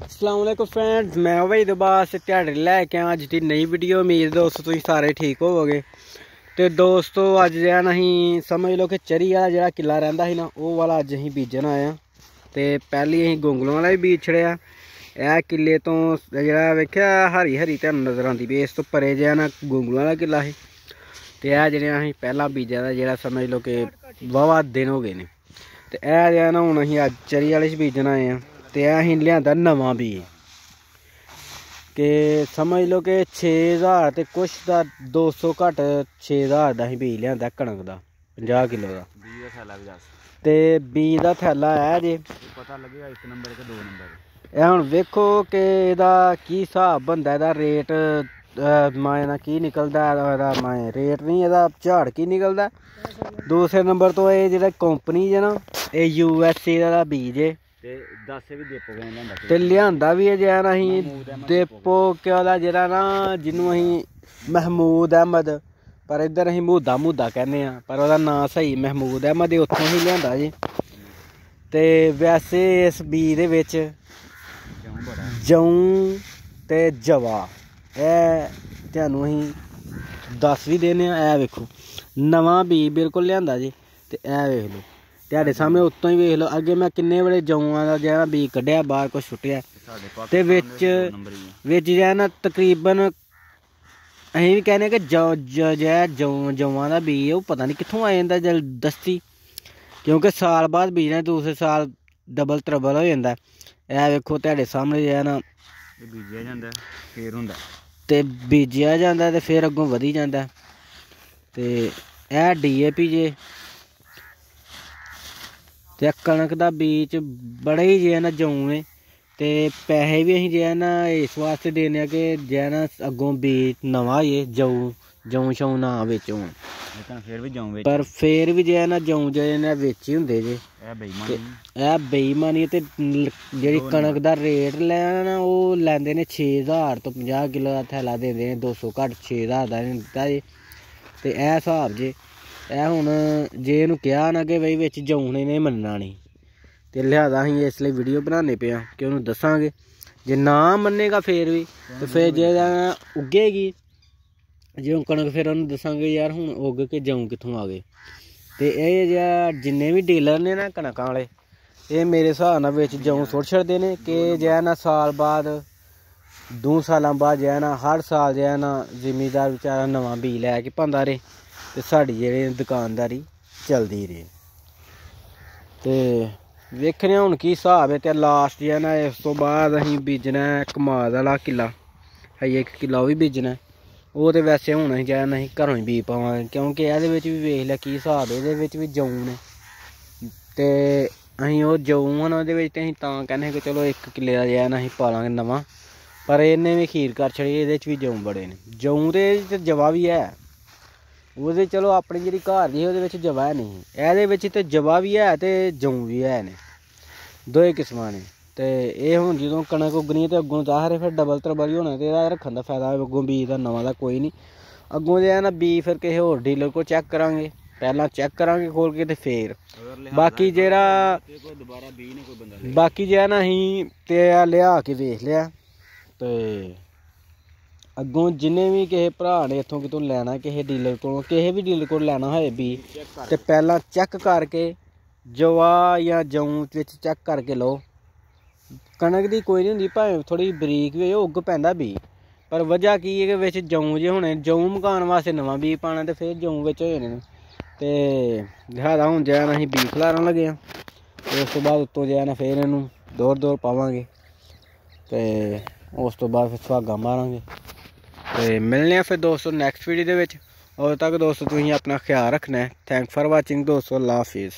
अस्सलाम वालेकुम फ्रेंड्स, मैं भाई दोबारा से ध्याड़ी लैके अज की नई वीडियो। उम्मीद दोस्तों तुम सारे ठीक होवोगे। तो दोस्तों अज जो अं समझ लो कि चरी वाला जो किला रहा ही ना वो वाला अज अं बीजन आया। तो पहली अं गोंगलों वाला भी बीज छड़िया। यह किले तो जो वेख्या हरी हरी तो नज़र आती भी, इस तो परे जो ना गोंगलों वाला किला है। तो यह जो अं पहला बीजा का जो समझ लो कि वाहवा दिन हो गए ने। तो यह जो ना हूँ अं अज चरी वाले बीजन आए हैं। तो अं लिया नवा बीज कि समझ लो कि 6000 तो कुछ का 200 घट 6000 का अं बीज लिया कणक का 50 किलो का। तो बीज का थैला है जी, पता लगेगा 1 नंबर के 2 नंबर। यह हम वेखो कि ਇਹਦਾ की हिसाब बनता है, रेट माए ना की निकलता है, माए रेट नहीं ਇਹਦਾ झाड़ की निकलता। दूसरे नंबर तो ये जो कंपनी है ना ये USA का बीज है। ते लियांदा भी है जो अं देपो क्या जरा ना जिन्हों अं महमूद अहमद, पर इधर अं मूदा कहने, पर वह नाम सही महमूद अहमद उत्थों ही लियांदा जी। तो वैसे इस बीज दे जऊं ते जवा तैनूं अं दस भी देने। ऐ वेखो नवा बीज बिल्कुल लियांदा जी। तो ऐ वेख लो तेरे सामने उत्तों ही वेख लो। अगे मैं किन्ने बड़े जऊआं का जो बीज कढ़िया बाहर कुछ सुट्टिया। तो विच जो ना तकरीबन अं भी कहने कि जऊआं का बीज वो पता नहीं कितों आ जाता जबरदस्ती, क्योंकि साल बाद बीजना दूसरे साल डबल त्रबल हो जाता। यह वेखो तेरे सामने जो है ना बीजिया जाता फिर हुंदा ते बीजिया जाता तो फिर अगों वधी जाता। तो यह DAP जे ते कणक का बीज बड़े ही जो है ना जऊं ने। तो पैसे भी अं जो है ना इस वास्ते देने कि जो है ना अगों बीज नवा ये जऊं शऊं ना बेच हो, पर फिर भी जो है ना जऊं जो है बेच ही होंगे जे। यह बेईमानी ते जी कणक का रेट लेना ना वो लैंदे ने 6000 तो 50 किलो का थैला देंदे 200 घट 6000 का दिता जी। तो यह हिसाब जे यह हूँ जे इनू कहा ना कि बई बिच जऊने ने मनना नहीं, तो लिहाजा अं इसलिए वीडियो बनाने पे कि उन्होंने दसांगे। जे ना मनेगा फिर भी तो फिर जे उगेगी जे हूँ कणक फिर उन्होंने दसांगे यार हूँ उग के जऊं कितों आ गए। तो ये जिन्ने भी डीलर ने ना कणक वाले ये मेरे हिसाब नाल विच जऊं सुट छड़दे ने कि जो है ना साल बाद 2 सालों बाद जो है ना हर साल जो है ना जिमीदार बेचारा नवा बीज लैके पांदा रहे तो साड़ी जी दुकानदारी चलती रही। तो वेखने हूँ की हिसाब है। तो लास्ट जो है ना इस तो बाद अं बीजना कमाद वाला किला है, 1 किला भी बीजना। वो तो वैसे हूँ अं जो है घरों ही बीज पावे, क्योंकि ये भी वेख लिया की हिसाब ये भी जऊं ने। तो अं वो जऊं हैं अं कहने कि चलो 1 किले का जो है ना अं पा लांगे नवा, पर इन्हें भी खीर कर छड़ी। ये भी जऊं बड़े ने, जऊं तो जवा भी है वो चलो अपनी जी घर दी वो जवा है नहीं, ये तो जवा भी है तो जऊं भी है ने, दो किस्मां ने। तो ये हूँ जो कणक उगनी तो अगों चाहरे फिर डबल त्रबल ही होना। तो यह रखने का फायदा अगों बीज का नवा का कोई नहीं। अगों जो है ना बीज फिर किसी होर डीलर को चैक करांगे, पहला चैक करांगे खोल के तो फिर बाकी जो है ना अं लिया के वेख लिया। तो अगों जिन्हें भी किसी भरा ने इतों कितों लैना किसी डीलर को किसी भी डीलर को लैना है बीज तो पहला चैक करके जवा या जऊं चैक करके लो। कणक की कोई नहीं होंगी भावें थोड़ी बरीक भी हो उग पैंदा बीज, पर वजह की है कि जऊं जो होने जऊं मकान वास्ते नवा बीज पाना तो फिर जऊं हो जाने। तो लिहाजा हूँ जो है अं बीज खलारन लगे हैं। तो उस तो बाद उत्तों जो है ना फिर इनू दौड़ पावांगे। तो उस तो बाद फिर सुहागा मारांगे। तो मिलने फिर दोस्तों नैक्सट वीडियो के। उदों तक दोस्तों तुसीं अपना ख्याल रखना है। थैंक फॉर वाचिंग दोस्तों, अल्लाह हाफिज़।